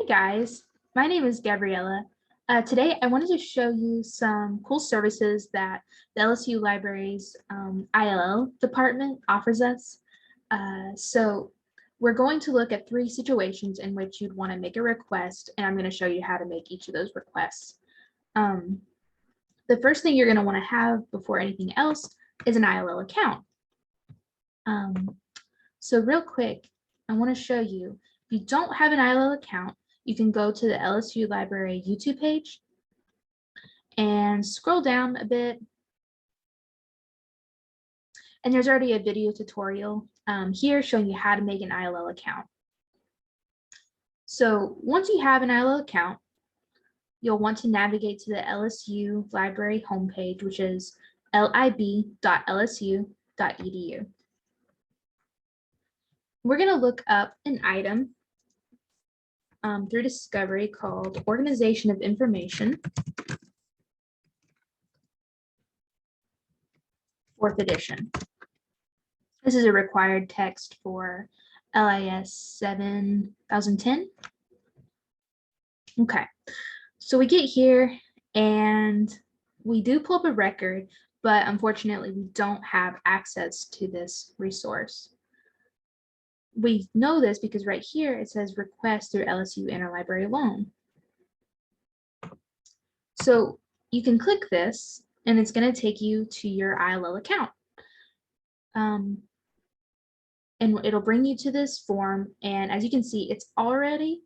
Hey guys, my name is Gabriella. Today I wanted to show you some cool services that the LSU Library's ILL department offers us. So we're going to look at 3 situations in which you'd want to make a request, and I'm going to show you how to make each of those requests. The first thing you're going to want to have before anything else is an ILL account. So real quick, I want to show you, if you don't have an ILL account, you can go to the LSU Library YouTube page and scroll down a bit. And there's already a video tutorial here showing you how to make an ILL account. So once you have an ILL account, you'll want to navigate to the LSU Library homepage, which is lib.lsu.edu. We're going to look up an item through Discovery called Organization of Information, 4th edition. This is a required text for LIS 7010. Okay, so we get here and we do pull up a record, but unfortunately we don't have access to this resource. We know this because right here it says request through LSU InterLibrary loan. So you can click this and it's going to take you to your ILL account. And it'll bring you to this form, and as you can see, it's already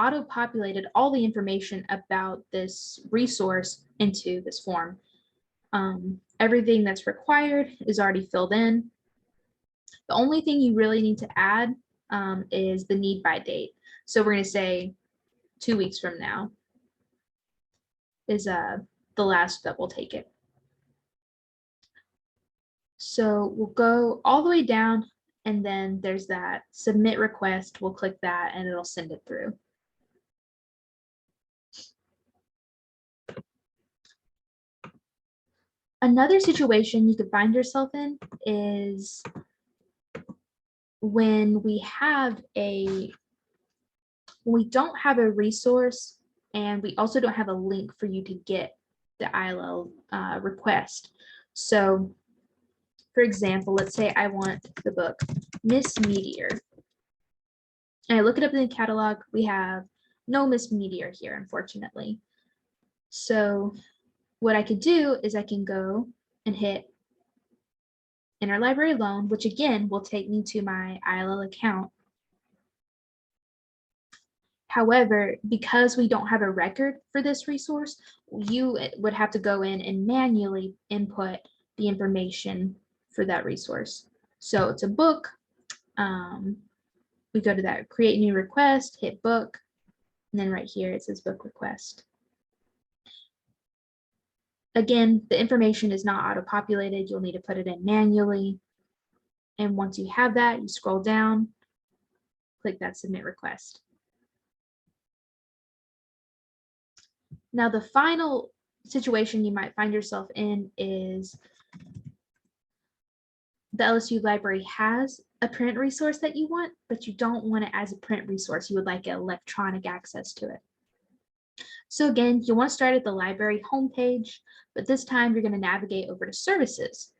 auto-populated all the information about this resource into this form. Everything that's required is already filled in. The only thing you really need to add is the need by date. So we're going to say 2 weeks from now is the last that we'll take it. So we'll go all the way down, and then there's that submit request. We'll click that and it'll send it through. Another situation you could find yourself in is when we don't have a resource and we also don't have a link for you to get the ILL request. So for example, let's say I want the book Miss Meteor. And I look it up in the catalog. We have no Miss Meteor here, unfortunately. So what I could do is I can go and hit InterLibrary loan, which again will take me to my ILL account. However, because we don't have a record for this resource, you would have to go in and manually input the information for that resource. So it's a book. We go to that create new request, hit book, and then right here it says book request. Again, the information is not auto-populated. You'll need to put it in manually. And once you have that, you scroll down, click that submit request. Now, the final situation you might find yourself in is the LSU Library has a print resource that you want, but you don't want it as a print resource. You would like electronic access to it. So again, you want to start at the library homepage, but this time you're going to navigate over to services.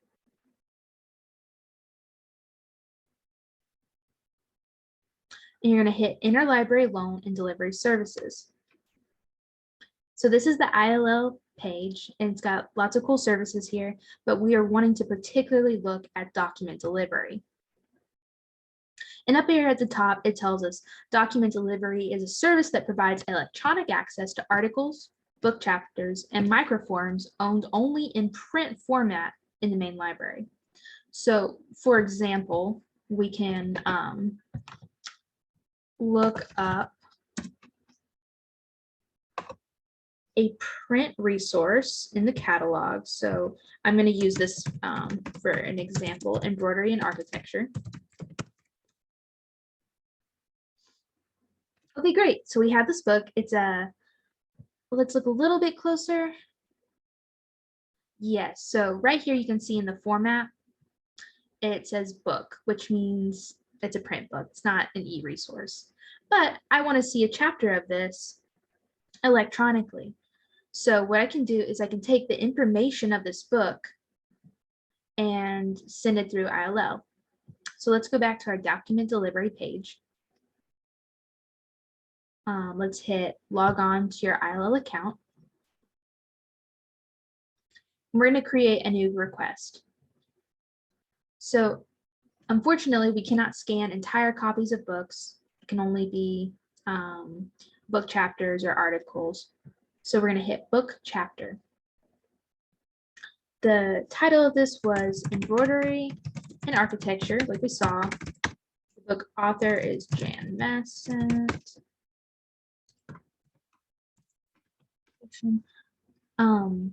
And you're going to hit InterLibrary loan and delivery services. So this is the ILL page, and it's got lots of cool services here, but we are wanting to particularly look at document delivery. And up here at the top, it tells us document delivery is a service that provides electronic access to articles, book chapters, and microforms owned only in print format in the main library. So for example, we can look up a print resource in the catalog. So I'm going to use this for an example, embroidery and architecture. Okay, great. So we have this book. It's let's look a little bit closer. Yes, so right here you can see in the format, it says book, which means it's a print book. It's not an e-resource. But I want to see a chapter of this electronically. So what I can do is I can take the information of this book and send it through ILL. So let's go back to our document delivery page. Let's hit log on to your ILL account. We're going to create a new request. So unfortunately, we cannot scan entire copies of books. It can only be book chapters or articles. So we're going to hit book chapter. The title of this was Embroidery and Architecture, like we saw. The book author is Jan Massett. And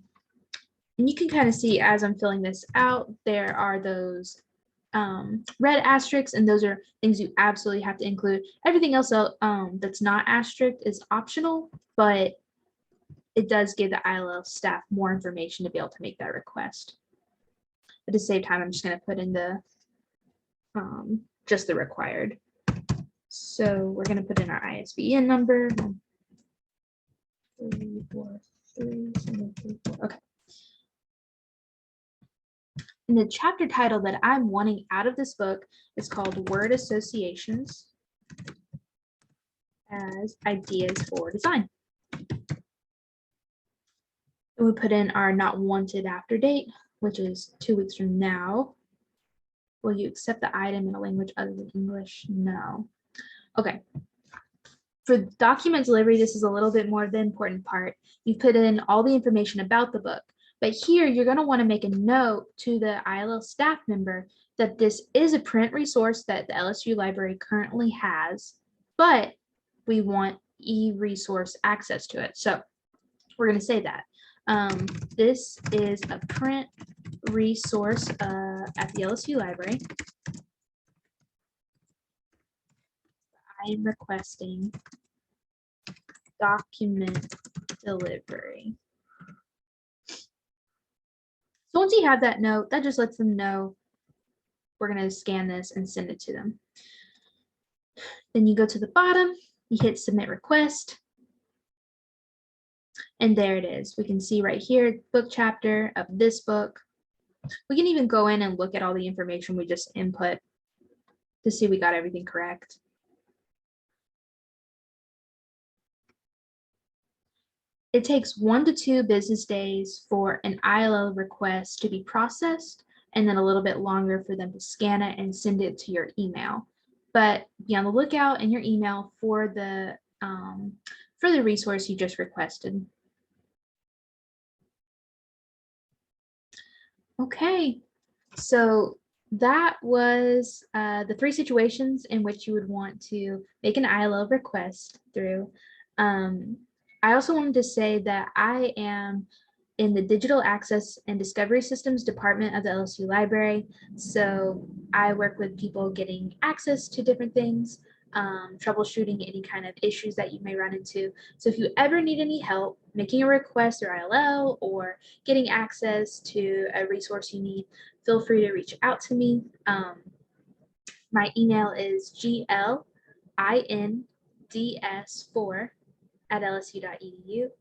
you can kind of see as I'm filling this out, there are those red asterisks, and those are things you absolutely have to include. Everything else that's not asterisk is optional, but it does give the ILL staff more information to be able to make that request. But to save time, I'm just going to put in the just the required. So we're going to put in our ISBN number. 343 okay. And the chapter title that I'm wanting out of this book is called Word Associations as Ideas for Design. And we put in our not wanted after date, which is 2 weeks from now. Will you accept the item in a language other than English? No. Okay. For document delivery, this is a little bit more of the important part. You put in all the information about the book, but here you're going to want to make a note to the ILL staff member that this is a print resource that the LSU library currently has, but we want e-resource access to it. So we're going to say that. This is a print resource at the LSU library. I am requesting document delivery. So once you have that note, that just lets them know we're going to scan this and send it to them. Then you go to the bottom, you hit submit request, and there it is. We can see right here, book chapter of this book. We can even go in and look at all the information we just input to see we got everything correct. It takes 1 to 2 business days for an ILL request to be processed, and then a little bit longer for them to scan it and send it to your email. But be on the lookout in your email for the resource you just requested. Okay, so that was the 3 situations in which you would want to make an ILL request through. I also wanted to say that I am in the Digital Access and Discovery Systems Department of the LSU Library. So I work with people getting access to different things, troubleshooting any kind of issues that you may run into. So if you ever need any help making a request or ILL or getting access to a resource you need, feel free to reach out to me. My email is glinds4@lsu.edu.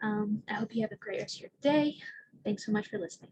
I hope you have a great rest of your day. Thanks so much for listening.